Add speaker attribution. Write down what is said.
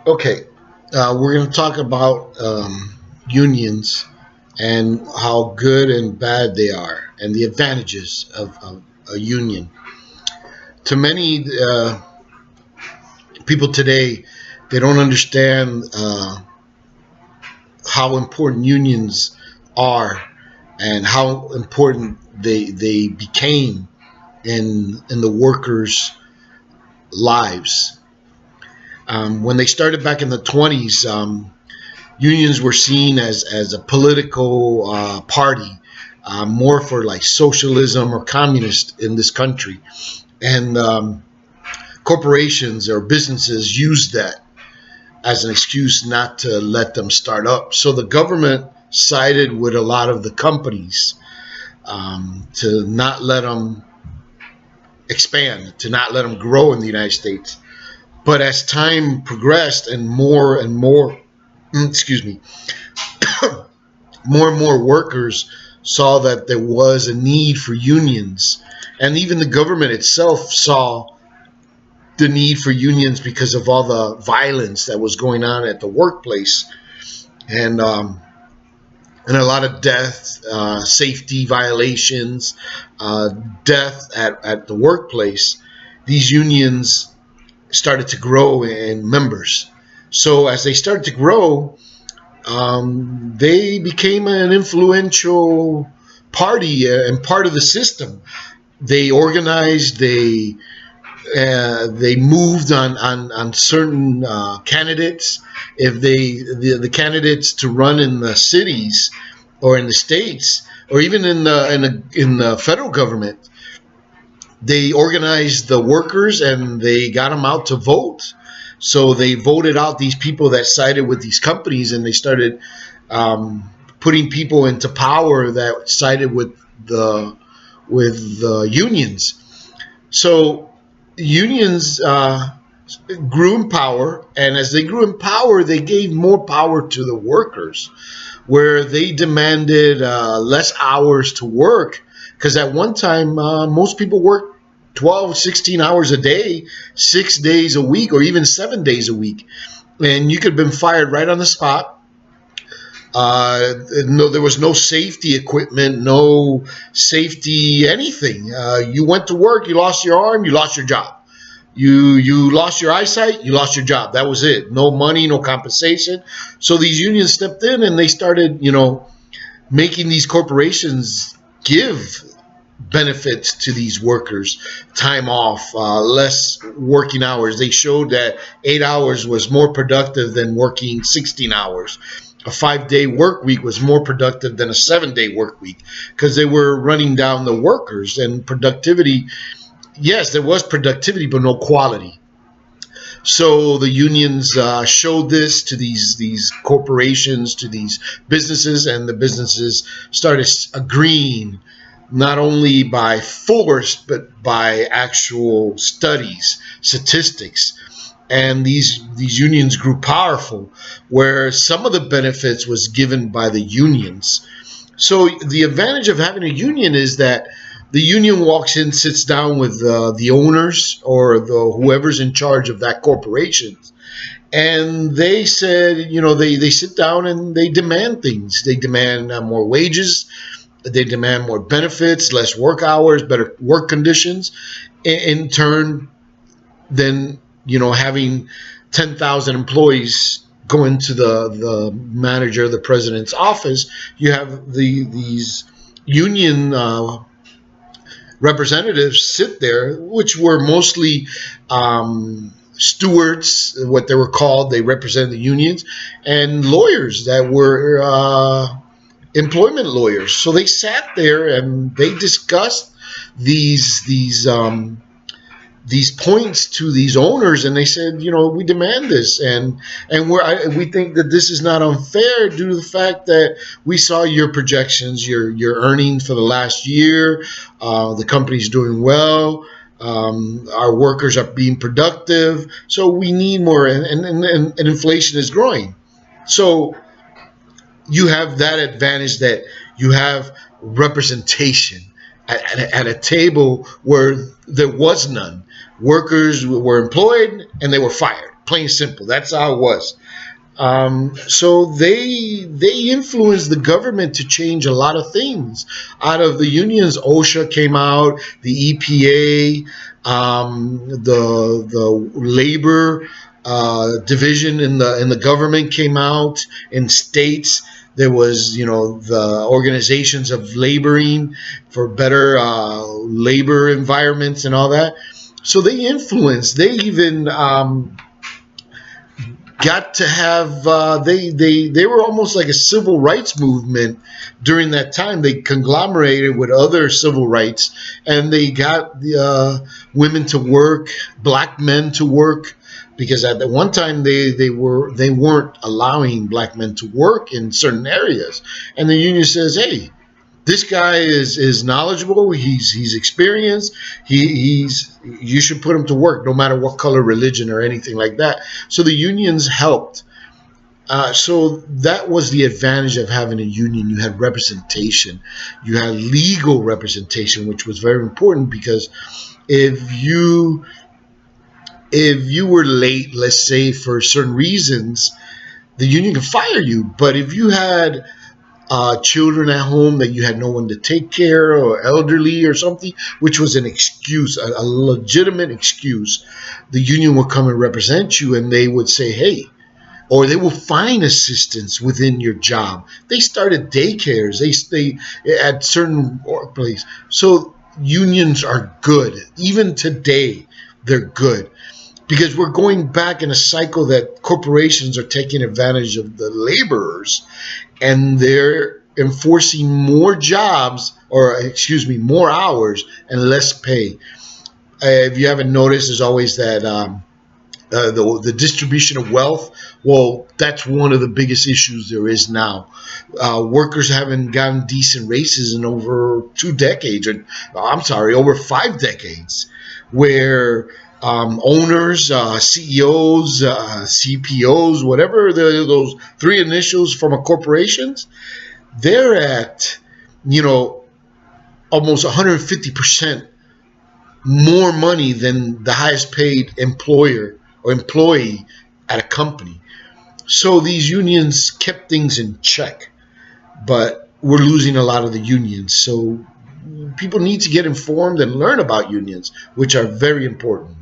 Speaker 1: Okay, we're going to talk about unions and how good and bad they are, and the advantages of a union. To many people today, they don't understand how important unions are and how important they became in the workers' lives. When they started back in the 20s, unions were seen as a political party, more for like socialism or communist in this country. And corporations or businesses used that as an excuse not to let them start up. So the government sided with a lot of the companies to not let them expand, to not let them grow in the United States. But as time progressed and more, excuse me, more and more workers saw that there was a need for unions. And even the government itself saw the need for unions because of all the violence that was going on at the workplace. And a lot of death, safety violations, death at the workplace. These unions started to grow in members. So as they started to grow, they became an influential party and part of the system. They organized, they moved on certain candidates. If the candidates to run in the cities or in the states or even in the federal government, they organized the workers and they got them out to vote. So they voted out these people that sided with these companies, and they started putting people into power that sided with the unions. So unions grew in power, and as they grew in power, they gave more power to the workers, where they demanded less hours to work. Because at one time, most people worked 12, 16 hours a day, 6 days a week, or even 7 days a week. And you could have been fired right on the spot. No, there was no safety equipment, no safety anything. You went to work, you lost your arm, you lost your job. You lost your eyesight, you lost your job. That was it. No money, no compensation. So these unions stepped in and they started, making these corporations give benefits to these workers, time off, less working hours. They showed that 8 hours was more productive than working 16 hours. A 5-day work week was more productive than a 7-day work week, because they were running down the workers. And productivity, yes, there was productivity, but no quality. So the unions showed this to these corporations, to these businesses, and the businesses started agreeing, not only by force but by actual studies, statistics. And these unions grew powerful, where some of the benefits was given by the unions. So the advantage of having a union is that the union walks in, sits down with the owners or whoever's in charge of that corporation, and they said, they sit down and they demand things. They demand more wages. They demand more benefits, less work hours, better work conditions. In turn, then having 10,000 employees go into the manager, the president's office, you have these union representatives sit there, which were mostly stewards, what they were called. They represented the unions, and lawyers that were employment lawyers. So they sat there and they discussed these points to these owners, and they said, we demand this, and we think that this is not unfair due to the fact that we saw your projections, your earnings for the last year. The company's doing well. Our workers are being productive, so we need more, and inflation is growing. So you have that advantage, that you have representation at a table where there was none. Workers were employed and they were fired. Plain and simple. That's how it was. So they influenced the government to change a lot of things. Out of the unions, OSHA came out, the EPA, the labor division in the government came out. In states, there was, the organizations of laboring for better labor environments and all that. So they influenced. They even got to have they were almost like a civil rights movement during that time. They conglomerated with other civil rights, and they got women to work, black men to work, because at the one time they weren't allowing black men to work in certain areas, and the union says, hey, this guy is knowledgeable. He's experienced. You should put him to work, no matter what color, religion, or anything like that. So the unions helped. So that was the advantage of having a union. You had representation. You had legal representation, which was very important, because if you were late, let's say for certain reasons, the union could fire you. But if you had children at home that you had no one to take care of, or elderly or something, which was an excuse, a legitimate excuse, the union would come and represent you, and they would say, hey, or they will find assistance within your job. They started daycares. They at certain workplaces. So unions are good. Even today, they're good. Because we're going back in a cycle that corporations are taking advantage of the laborers, and they're enforcing more jobs, or more hours and less pay. If you haven't noticed, there's always that the distribution of wealth. Well, that's one of the biggest issues there is now. Workers haven't gotten decent raises in over 2 decades, or over 5 decades, where owners, CEOs, CPOs, whatever those 3 initials from a corporations, they're at, almost 150% more money than the highest paid employer or employee at a company. So these unions kept things in check, but we're losing a lot of the unions. So people need to get informed and learn about unions, which are very important.